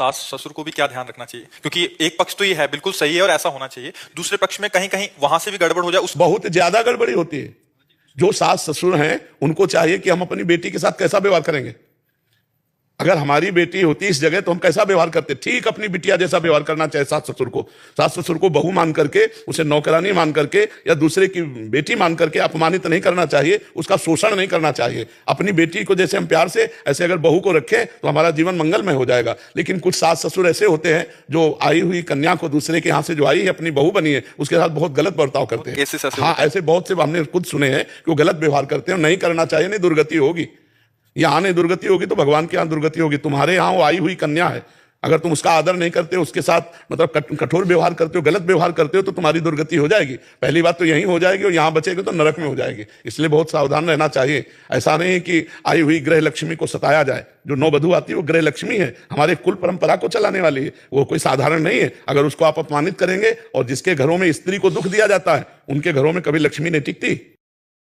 सास ससुर को भी क्या ध्यान रखना चाहिए? क्योंकि एक पक्ष तो ये है बिल्कुल सही है और ऐसा होना चाहिए, दूसरे पक्ष में कहीं कहीं वहां से भी गड़बड़ हो जाए उस बहुत ज्यादा गड़बड़ी होती है। जो सास ससुर हैं उनको चाहिए कि हम अपनी बेटी के साथ कैसा व्यवहार करेंगे। अगर हमारी बेटी होती इस जगह तो हम कैसा व्यवहार करते, ठीक अपनी बिटिया जैसा व्यवहार करना चाहिए। सास ससुर को बहू मान करके, उसे नौकरानी मान करके या दूसरे की बेटी मान करके अपमानित नहीं करना चाहिए, उसका शोषण नहीं करना चाहिए। अपनी बेटी को जैसे हम प्यार से ऐसे अगर बहू को रखें तो हमारा जीवन मंगलमय हो जाएगा। लेकिन कुछ सास ससुर ऐसे होते हैं जो आई हुई कन्या को, दूसरे के यहाँ से जो आई है अपनी बहू बनी है, उसके साथ बहुत गलत बर्ताव करते हैं। हाँ, ऐसे बहुत से हमने खुद सुने हैं कि वो गलत व्यवहार करते हैं। नहीं करना चाहिए, नहीं दुर्गति होगी। यहाँ नहीं दुर्गति होगी तो भगवान के यहाँ दुर्गति होगी। तुम्हारे यहाँ वो आई हुई कन्या है, अगर तुम उसका आदर नहीं करते, उसके साथ मतलब कठोर व्यवहार करते हो, गलत व्यवहार करते हो, तो तुम्हारी दुर्गति हो जाएगी। पहली बात तो यही हो जाएगी, और यहाँ बचेगी तो नरक में हो जाएगी। इसलिए बहुत सावधान रहना चाहिए। ऐसा नहीं कि आई हुई गृह लक्ष्मी को सताया जाए। जो नववधू आती है वो गृह लक्ष्मी है, हमारे कुल परंपरा को चलाने वाली है, वो कोई साधारण नहीं है। अगर उसको आप अपमानित करेंगे, और जिसके घरों में स्त्री को दुख दिया जाता है उनके घरों में कभी लक्ष्मी नहीं टिकती।